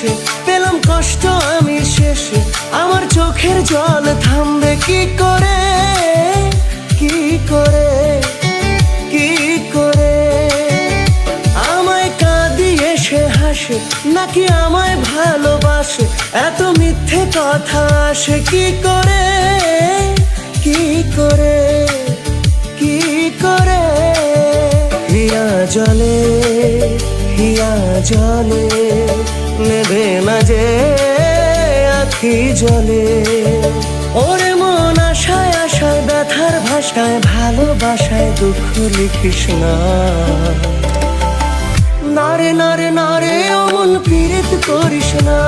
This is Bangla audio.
এসে পেলাম কষ্ট আমি শেষে, আমার চোখের জল থামবে কি করে, কি করে, কি করে? আমায় কাঁদিয়ে সে হাসে নাকি আমায় ভালোবাসে, এত মিথ্যে কথা আসে কি করে, কি করে, কি করে? হিয়া জলে, হিয়া জলে, নেবে না যে আখি জলে। ওরে মন আশায় আশায় ব্যথার ভাষায়, ভালোবাসায় দুঃখ লিখিস না। নারে নারে নারে অমন পীড়িত করিস না।